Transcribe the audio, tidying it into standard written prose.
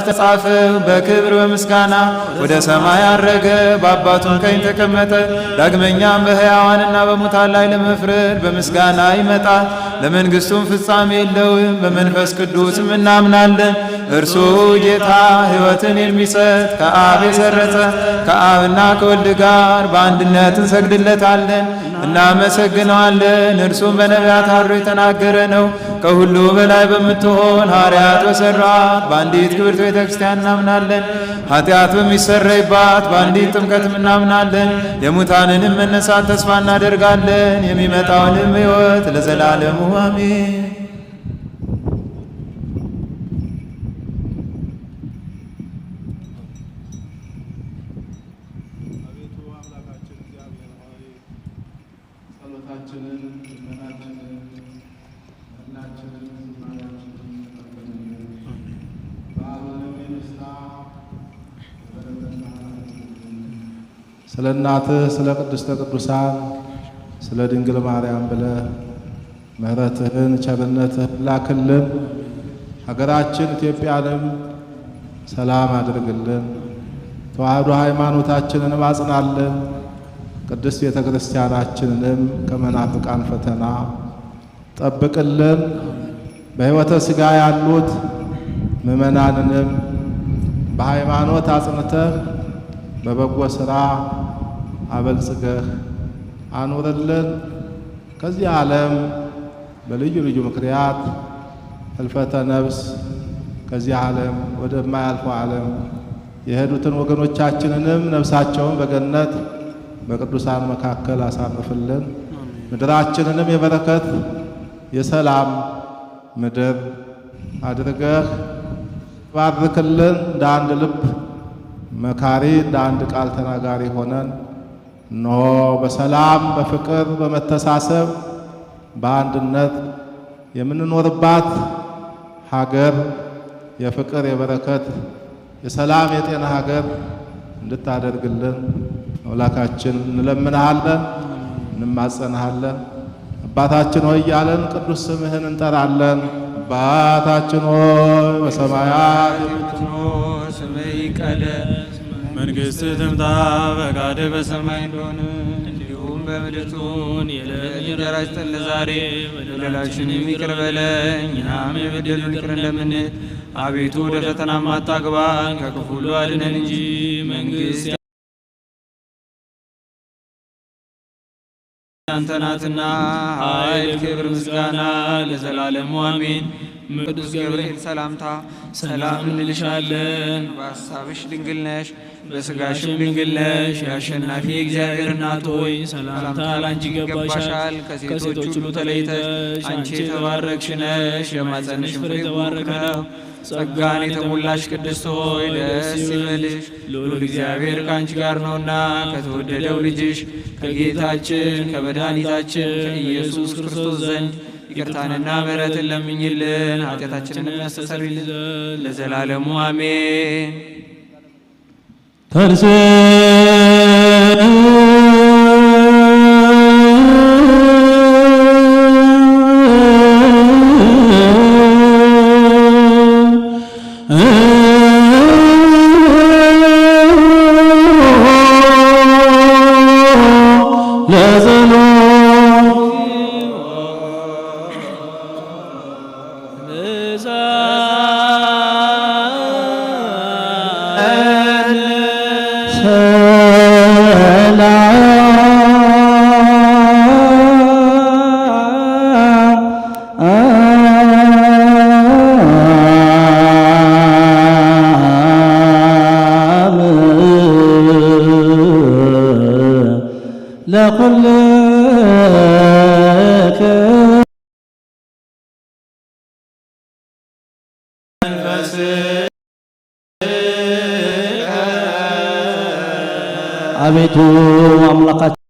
ተጻፈ በክብር በምስጋና ወደ ሰማይ አረገ፣ በአባቱም ቀኝ ተቀመጠ። ዳግመኛም በሕያዋንና በሙታን ላይ ለመፍረድ በምስጋና ይመጣል። ለመንግሥቱም ፍጻሜ የለውም። በመንፈስ ቅዱስም እናምናለን። እርሱ ጌታ ሕይወትን የሚሰጥ ከአብ የሰረጸ ከአብና ከወልድ ጋር በአንድነት እንሰግድለታለን፣ እናመሰግነዋለን። እርሱም በነቢያት አድሮ የተናገረ ነው። ከሁሉ በላይ በምትሆን ሐዋርያት በሠሯት በአንዲት ክብርት ቤተ ክርስቲያን እናምናለን። ኃጢአት በሚሰረይባት በአንዲት ጥምቀትም እናምናለን። የሙታንንም መነሳት ተስፋ እናደርጋለን፣ የሚመጣውንም ሕይወት ለዘላለሙ አሜን። ስለ እናትህ ስለ ቅድስተ ቅዱሳን ስለ ድንግል ማርያም ብለህ ምሕረትህን ቸርነትህን ላክልን። ሀገራችን ኢትዮጵያንም ሰላም አድርግልን። ተዋህዶ ሃይማኖታችንንም አጽናልን። ቅድስት ቤተ ክርስቲያናችንንም ከመናፍቃን ፈተና ጠብቅልን። በሕይወተ ሥጋ ያሉት ምእመናንንም በሃይማኖት አጽንተህ በበጎ ሥራ አበልጽገህ አኑርልን። ከዚህ ዓለም በልዩ ልዩ ምክንያት ህልፈተ ነፍስ ከዚህ ዓለም ወደማያልፈው ዓለም የሄዱትን ወገኖቻችንንም ነፍሳቸውን በገነት በቅዱሳን መካከል አሳርፍልን። ምድራችንንም የበረከት የሰላም ምድር አድርገህ ባርክልን። እንደ አንድ ልብ መካሪ እንደ አንድ ቃል ተናጋሪ ሆነን እነሆ በሰላም በፍቅር በመተሳሰብ በአንድነት የምንኖርባት ሀገር የፍቅር የበረከት የሰላም የጤና ሀገር እንድታደርግልን አምላካችን እንለምንሃለን፣ እንማጸንሃለን። አባታችን ሆይ እያለን ቅዱስ ስምህን እንጠራለን። አባታችን ሆይ በሰማያት የምትኖር ስምህ ይቀደስ፣ መንግሥትህ ትምጣ፣ ፈቃድህ በሰማይ እንደሆነች እንዲሁም በምድር ትሁን። የዕለት እንጀራችንን ስጠን ዛሬ፣ በደላችንን ይቅር በለን እኛም የበደሉንን ይቅር እንደምንል። አቤቱ ወደ ፈተናም አታግባን፣ ከክፉ ሁሉ አድነን እንጂ መንግሥት ያንተ ናትና፣ ኃይል፣ ክብር፣ ምስጋና ለዘላለሙ አሜን። ቅዱስ ገብርኤል ሰላምታ ሰላም እንልሻለን። በሐሳብሽ ድንግል ነሽ፣ በሥጋሽም ድንግል ነሽ። የአሸናፊ እግዚአብሔር እናት ሆይ ሰላምታ ላንቺ ይገባሻል። ከሴቶች ሁሉ ተለይተሽ አንቺ የተባረክሽ ነሽ፣ የማኅፀንሽ ፍሬ የተባረከ ነው። ጸጋን የተሞላሽ ቅድስት ሆይ ደስ ይበልሽ፣ ልዑል እግዚአብሔር ከአንቺ ጋር ነውና ከተወደደው ልጅሽ ከጌታችን ከመድኃኒታችን ከኢየሱስ ክርስቶስ ዘንድ ይቅርታንና ምሕረትን ለምኝልን ኃጢአታችንን ያስተሰርይልን ዘንድ ለዘላለሙ አሜን። አቤቱ አምላካችን